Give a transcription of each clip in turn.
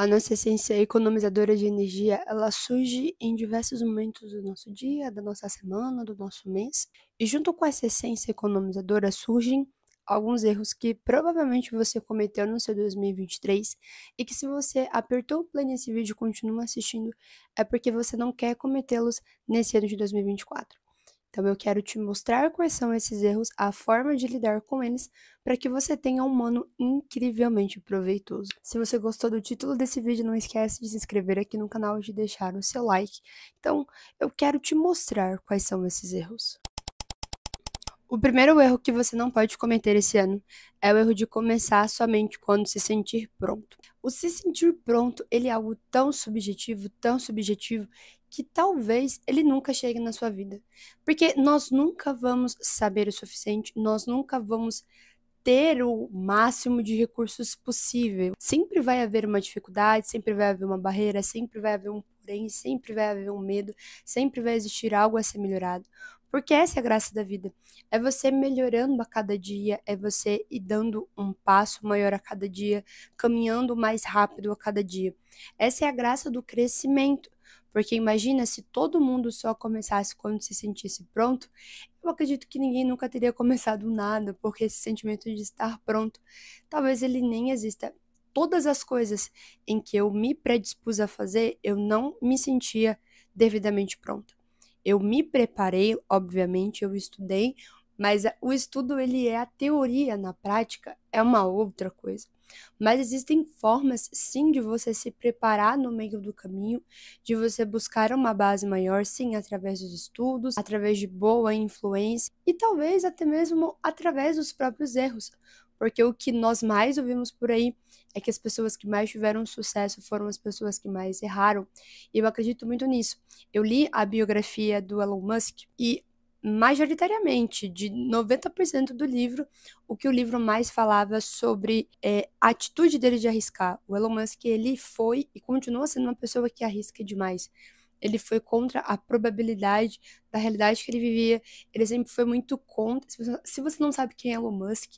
A nossa essência economizadora de energia, ela surge em diversos momentos do nosso dia, da nossa semana, do nosso mês. E junto com essa essência economizadora surgem alguns erros que provavelmente você cometeu no seu 2023 e que se você apertou o play nesse vídeo e continua assistindo, é porque você não quer cometê-los nesse ano de 2024. Então eu quero te mostrar quais são esses erros, a forma de lidar com eles, para que você tenha um ano incrivelmente proveitoso. Se você gostou do título desse vídeo, não esquece de se inscrever aqui no canal e de deixar o seu like. Então, eu quero te mostrar quais são esses erros. O primeiro erro que você não pode cometer esse ano é o erro de começar somente quando se sentir pronto. O se sentir pronto, ele é algo tão subjetivo, que talvez ele nunca chegue na sua vida. Porque nós nunca vamos saber o suficiente, nós nunca vamos ter o máximo de recursos possível. Sempre vai haver uma dificuldade, sempre vai haver uma barreira, sempre vai haver um porém, sempre vai haver um medo, sempre vai existir algo a ser melhorado. Porque essa é a graça da vida. É você melhorando a cada dia, é você ir dando um passo maior a cada dia, caminhando mais rápido a cada dia. Essa é a graça do crescimento. Porque imagina se todo mundo só começasse quando se sentisse pronto, eu acredito que ninguém nunca teria começado nada, porque esse sentimento de estar pronto, talvez ele nem exista. Todas as coisas em que eu me predispus a fazer, eu não me sentia devidamente pronta. Eu me preparei, obviamente, eu estudei, mas o estudo ele é a teoria, na prática é uma outra coisa. Mas existem formas, sim, de você se preparar no meio do caminho, de você buscar uma base maior, sim, através dos estudos, através de boa influência e talvez até mesmo através dos próprios erros. Porque o que nós mais ouvimos por aí é que as pessoas que mais tiveram sucesso foram as pessoas que mais erraram. E eu acredito muito nisso. Eu li a biografia do Elon Musk e majoritariamente, de 90% do livro, o que o livro mais falava sobre a atitude dele de arriscar. O Elon Musk, ele foi e continua sendo uma pessoa que arrisca demais. Ele foi contra a probabilidade da realidade que ele vivia. Ele sempre foi muito contra. Se você não sabe quem é Elon Musk,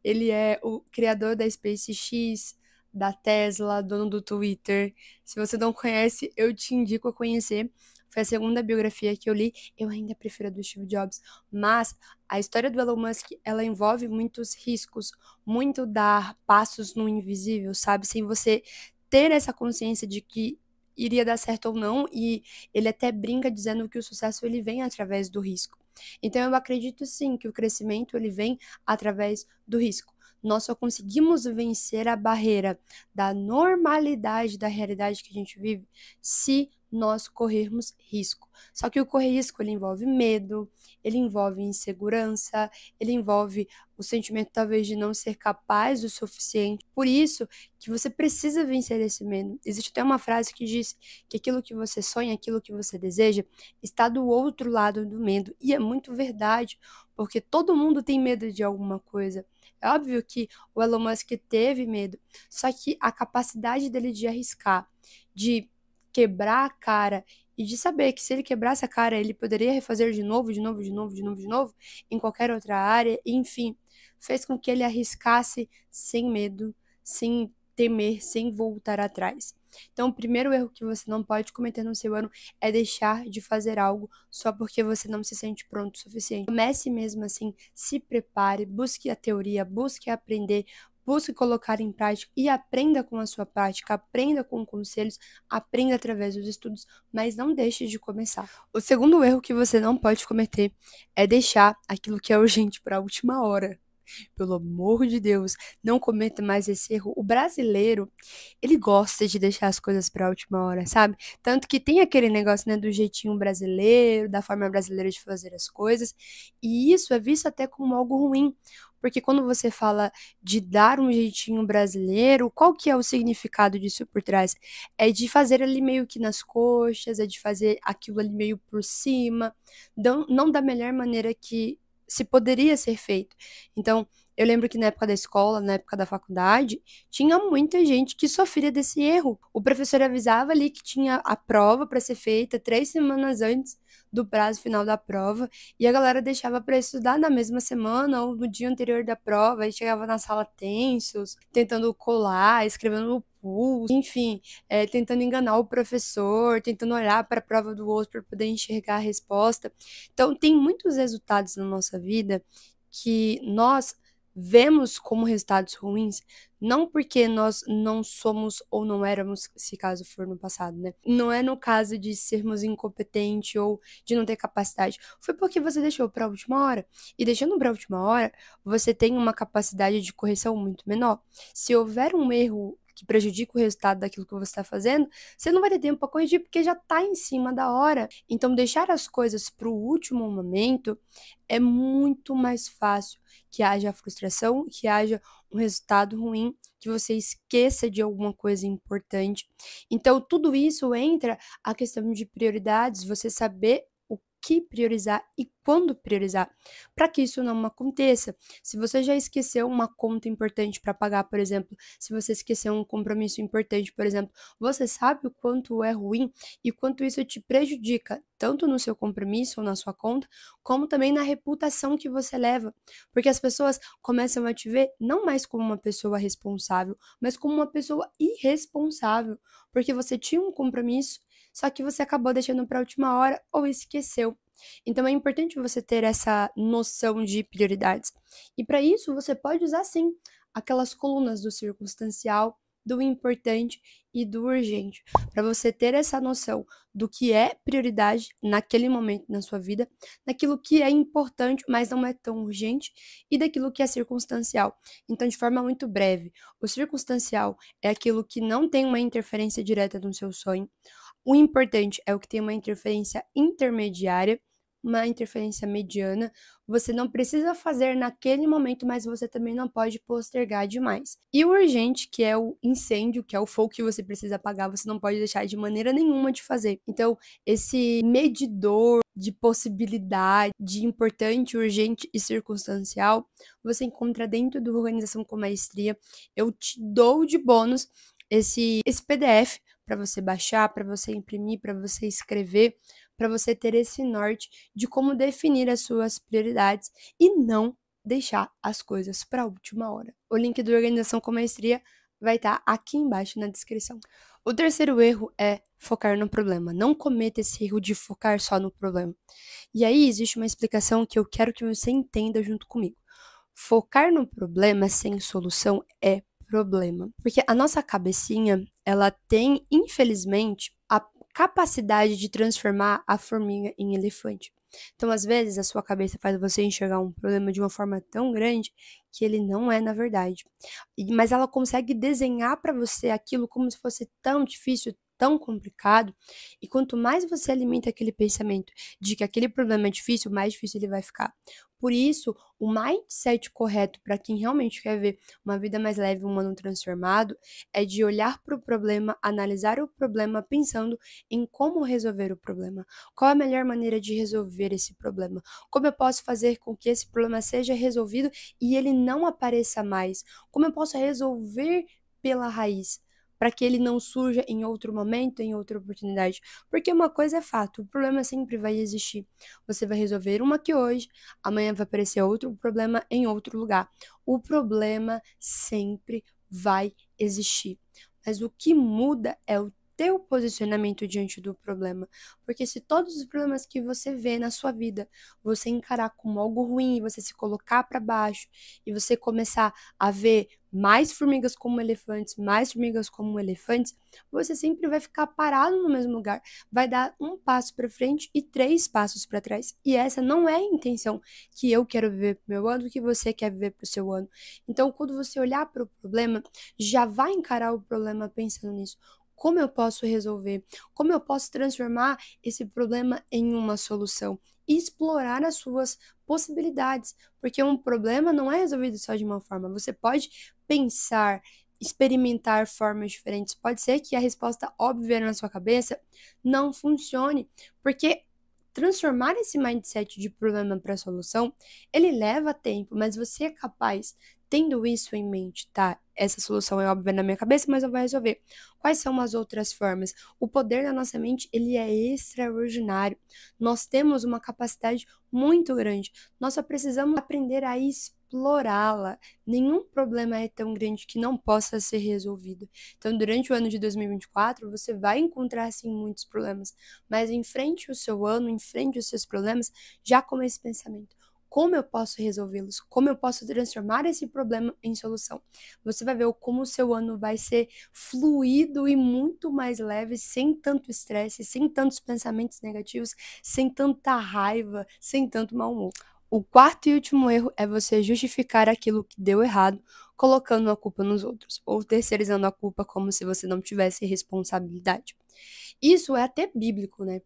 ele é o criador da SpaceX, da Tesla, dono do Twitter. Se você não conhece, eu te indico a conhecer. Foi a segunda biografia que eu li. Eu ainda prefiro a do Steve Jobs, mas a história do Elon Musk, ela envolve muitos riscos, muito dar passos no invisível, sabe? Sem você ter essa consciência de que iria dar certo ou não, e ele até brinca dizendo que o sucesso ele vem através do risco. Então eu acredito sim que o crescimento ele vem através do risco. Nós só conseguimos vencer a barreira da normalidade da realidade que a gente vive se nós corrermos risco. Só que o correr risco ele envolve medo, ele envolve insegurança, ele envolve o sentimento talvez de não ser capaz o suficiente. Por isso que você precisa vencer esse medo. Existe até uma frase que diz que aquilo que você sonha, aquilo que você deseja, está do outro lado do medo. E é muito verdade, porque todo mundo tem medo de alguma coisa. É óbvio que o Elon Musk teve medo, só que a capacidade dele de arriscar, de quebrar a cara e de saber que se ele quebrasse a cara, ele poderia refazer de novo, em qualquer outra área, enfim, fez com que ele arriscasse sem medo, sem temer, sem voltar atrás. Então, o primeiro erro que você não pode cometer no seu ano é deixar de fazer algo só porque você não se sente pronto o suficiente. Comece mesmo assim, se prepare, busque a teoria, busque aprender, busque colocar em prática e aprenda com a sua prática, aprenda com conselhos, aprenda através dos estudos, mas não deixe de começar. O segundo erro que você não pode cometer é deixar aquilo que é urgente para a última hora. Pelo amor de Deus, não cometa mais esse erro. O brasileiro, ele gosta de deixar as coisas para a última hora, sabe? Tanto que tem aquele negócio, né, do jeitinho brasileiro, da forma brasileira de fazer as coisas, e isso é visto até como algo ruim, porque quando você fala de dar um jeitinho brasileiro, qual que é o significado disso por trás? É de fazer ali meio que nas coxas, é de fazer aquilo ali meio por cima, não da melhor maneira que se poderia ser feito. Então, Eu lembro que na época da escola, na época da faculdade, tinha muita gente que sofria desse erro. O professor avisava ali que tinha a prova para ser feita 3 semanas antes do prazo final da prova, e a galera deixava para estudar na mesma semana ou no dia anterior da prova, e chegava na sala tensos, tentando colar, escrevendo no pulso, enfim, tentando enganar o professor, tentando olhar para a prova do outro para poder enxergar a resposta. Então, tem muitos resultados na nossa vida que nós vemos como resultados ruins, não porque nós não somos ou não éramos, se caso for no passado, né? Não é no caso de sermos incompetentes ou de não ter capacidade. Foi porque você deixou para a última hora. E deixando para a última hora, você tem uma capacidade de correção muito menor. Se houver um erro que prejudica o resultado daquilo que você está fazendo, você não vai ter tempo para corrigir porque já está em cima da hora. Então, deixar as coisas para o último momento é muito mais fácil que haja frustração, que haja um resultado ruim, que você esqueça de alguma coisa importante. Então, tudo isso entra a questão de prioridades, você saber o que priorizar e quando priorizar, para que isso não aconteça. Se você já esqueceu uma conta importante para pagar, por exemplo, se você esqueceu um compromisso importante, por exemplo, você sabe o quanto é ruim e quanto isso te prejudica, tanto no seu compromisso ou na sua conta, como também na reputação que você leva, porque as pessoas começam a te ver não mais como uma pessoa responsável, mas como uma pessoa irresponsável, porque você tinha um compromisso, só que você acabou deixando para a última hora ou esqueceu. Então é importante você ter essa noção de prioridades. E para isso você pode usar sim aquelas colunas do circunstancial, do importante e do urgente, para você ter essa noção do que é prioridade naquele momento na sua vida, daquilo que é importante, mas não é tão urgente, e daquilo que é circunstancial. Então, de forma muito breve, o circunstancial é aquilo que não tem uma interferência direta no seu sonho. O importante é o que tem uma interferência intermediária, uma interferência mediana. Você não precisa fazer naquele momento, mas você também não pode postergar demais. E o urgente, que é o incêndio, que é o fogo que você precisa apagar, você não pode deixar de maneira nenhuma de fazer. Então, esse medidor de possibilidade, de importante, urgente e circunstancial, você encontra dentro do Organização com Maestria. Eu te dou de bônus esse PDF para você baixar, para você imprimir, para você escrever, para você ter esse norte de como definir as suas prioridades e não deixar as coisas para a última hora. O link da Organização com Maestria vai estar aqui embaixo na descrição. O terceiro erro é focar no problema. Não cometa esse erro de focar só no problema. E aí existe uma explicação que eu quero que você entenda junto comigo. Focar no problema sem solução é problema. Porque a nossa cabecinha, ela tem, infelizmente, a capacidade de transformar a formiga em elefante. Então, às vezes, a sua cabeça faz você enxergar um problema de uma forma tão grande que ele não é na verdade. Mas ela consegue desenhar para você aquilo como se fosse tão difícil, tão complicado, e quanto mais você alimenta aquele pensamento de que aquele problema é difícil, mais difícil ele vai ficar. Por isso, o mindset correto para quem realmente quer ver uma vida mais leve, um ano transformado, é de olhar para o problema, analisar o problema pensando em como resolver o problema. Qual a melhor maneira de resolver esse problema? Como eu posso fazer com que esse problema seja resolvido e ele não apareça mais? Como eu posso resolver pela raiz, para que ele não surja em outro momento, em outra oportunidade? Porque uma coisa é fato, o problema sempre vai existir. Você vai resolver uma aqui hoje, amanhã vai aparecer outro problema em outro lugar. O problema sempre vai existir. Mas o que muda é o teu posicionamento diante do problema. Porque se todos os problemas que você vê na sua vida, você encarar como algo ruim, você se colocar para baixo e você começar a ver mais formigas como elefantes, mais formigas como elefantes, você sempre vai ficar parado no mesmo lugar, vai dar um passo para frente e 3 passos para trás. E essa não é a intenção que eu quero viver pro meu ano, que você quer viver pro seu ano. Então, quando você olhar para o problema, já vai encarar o problema pensando nisso. Como eu posso resolver? Como eu posso transformar esse problema em uma solução? E explorar as suas possibilidades, porque um problema não é resolvido só de uma forma. Você pode pensar, experimentar formas diferentes. Pode ser que a resposta óbvia na sua cabeça não funcione, porque transformar esse mindset de problema para solução, ele leva tempo, mas você é capaz, tendo isso em mente, tá? Essa solução é óbvia na minha cabeça, mas eu vou resolver. Quais são as outras formas? O poder da nossa mente, ele é extraordinário. Nós temos uma capacidade muito grande. Nós só precisamos aprender a explorá-la. Nenhum problema é tão grande que não possa ser resolvido. Então, durante o ano de 2024, você vai encontrar, sim, muitos problemas, mas enfrente o seu ano, enfrente os seus problemas, já com esse pensamento. Como eu posso resolvê-los? Como eu posso transformar esse problema em solução? Você vai ver como o seu ano vai ser fluido e muito mais leve, sem tanto estresse, sem tantos pensamentos negativos, sem tanta raiva, sem tanto mau humor. O quarto e último erro é você justificar aquilo que deu errado, colocando a culpa nos outros, ou terceirizando a culpa como se você não tivesse responsabilidade. Isso é até bíblico, né?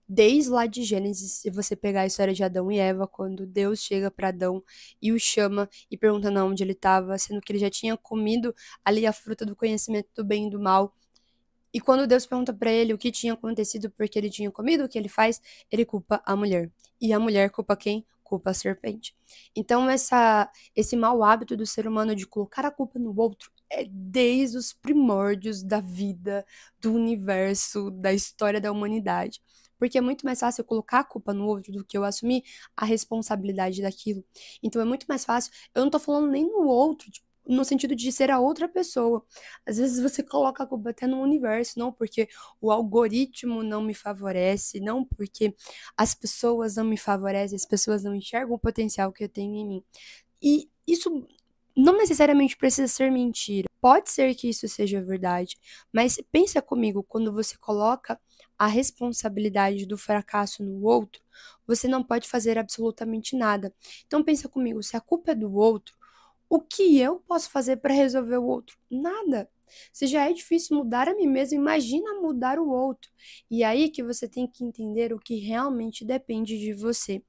Desde lá de Gênesis, se você pegar a história de Adão e Eva, quando Deus chega para Adão e o chama e pergunta onde ele estava, sendo que ele já tinha comido ali a fruta do conhecimento do bem e do mal. E quando Deus pergunta para ele o que tinha acontecido porque ele tinha comido, o que ele faz? Ele culpa a mulher. E a mulher culpa quem? Culpa a serpente. Então, esse mau hábito do ser humano de colocar a culpa no outro é desde os primórdios da vida, do universo, da história da humanidade. Porque é muito mais fácil eu colocar a culpa no outro do que eu assumir a responsabilidade daquilo. Então é muito mais fácil. Eu não tô falando nem no outro, tipo, no sentido de ser a outra pessoa. Às vezes você coloca a culpa até no universo, não porque o algoritmo não me favorece, não porque as pessoas não me favorecem, as pessoas não enxergam o potencial que eu tenho em mim. E isso não necessariamente precisa ser mentira. Pode ser que isso seja verdade, mas pensa comigo, quando você coloca a responsabilidade do fracasso no outro, você não pode fazer absolutamente nada. Então pensa comigo, se a culpa é do outro, o que eu posso fazer para resolver o outro? Nada. Se já é difícil mudar a mim mesmo, imagina mudar o outro. E aí que você tem que entender o que realmente depende de você.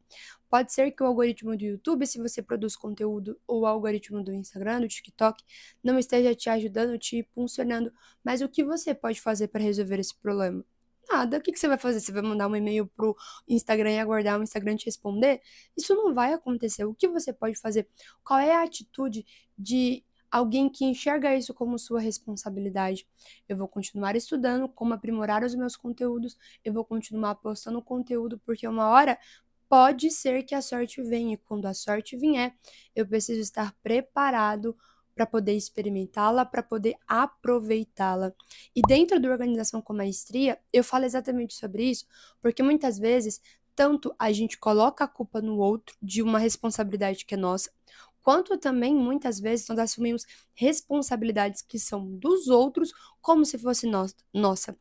Pode ser que o algoritmo do YouTube, se você produz conteúdo, ou o algoritmo do Instagram, do TikTok, não esteja te ajudando, te impulsionando. Mas o que você pode fazer para resolver esse problema? Nada. O que você vai fazer? Você vai mandar um e-mail pro Instagram e aguardar o Instagram te responder? Isso não vai acontecer. O que você pode fazer? Qual é a atitude de alguém que enxerga isso como sua responsabilidade? Eu vou continuar estudando como aprimorar os meus conteúdos, eu vou continuar postando conteúdo, porque uma hora pode ser que a sorte venha, e quando a sorte vier, eu preciso estar preparado para poder experimentá-la, para poder aproveitá-la. E dentro da organização com maestria, eu falo exatamente sobre isso, porque muitas vezes, tanto a gente coloca a culpa no outro de uma responsabilidade que é nossa, quanto também muitas vezes nós assumimos responsabilidades que são dos outros como se fosse nossa.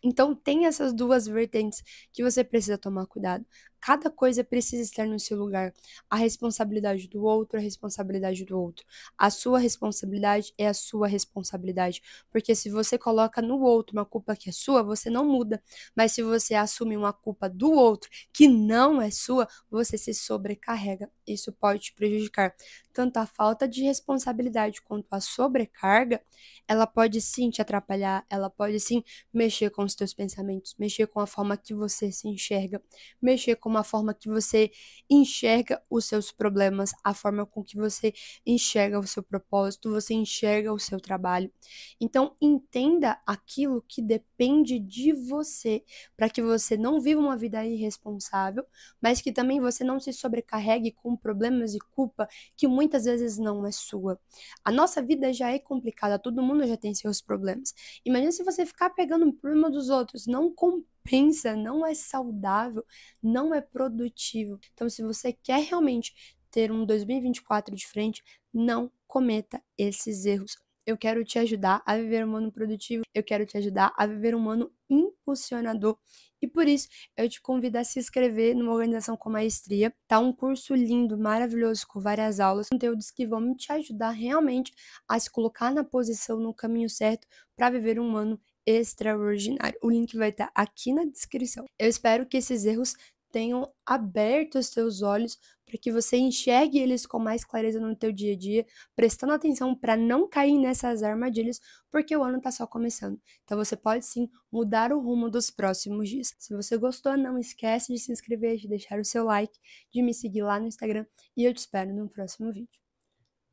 Então, tem essas duas vertentes que você precisa tomar cuidado. Cada coisa precisa estar no seu lugar. A responsabilidade do outro é a responsabilidade do outro. A sua responsabilidade é a sua responsabilidade. Porque se você coloca no outro uma culpa que é sua, você não muda. Mas se você assume uma culpa do outro que não é sua, você se sobrecarrega. Isso pode te prejudicar. Tanto a falta de responsabilidade quanto a sobrecarga, ela pode sim te atrapalhar, ela pode sim mexer com os teus pensamentos, mexer com a forma que você se enxerga, mexer com a forma que você enxerga os seus problemas, a forma com que você enxerga o seu propósito, você enxerga o seu trabalho. Então, entenda aquilo que depende de você, para que você não viva uma vida irresponsável, mas que também você não se sobrecarregue com problemas e culpa que muitas vezes não é sua. A nossa vida já é complicada, todo mundo já tem seus problemas. Imagina se você ficar pegando o problema dos outros, não compensa, não é saudável, não é produtivo. Então, se você quer realmente ter um 2024 de frente, não cometa esses erros. Eu quero te ajudar a viver um ano produtivo, eu quero te ajudar a viver um ano impulsionador. E por isso, eu te convido a se inscrever numa organização com maestria. Tá um curso lindo, maravilhoso, com várias aulas, conteúdos que vão te ajudar realmente a se colocar na posição, no caminho certo, para viver um ano extraordinário. O link vai estar aqui na descrição. Eu espero que esses erros tenham aberto os teus olhos para que você enxergue eles com mais clareza no teu dia a dia, prestando atenção para não cair nessas armadilhas, porque o ano está só começando. Então você pode sim mudar o rumo dos próximos dias. Se você gostou, não esquece de se inscrever, de deixar o seu like, de me seguir lá no Instagram e eu te espero no próximo vídeo.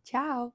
Tchau!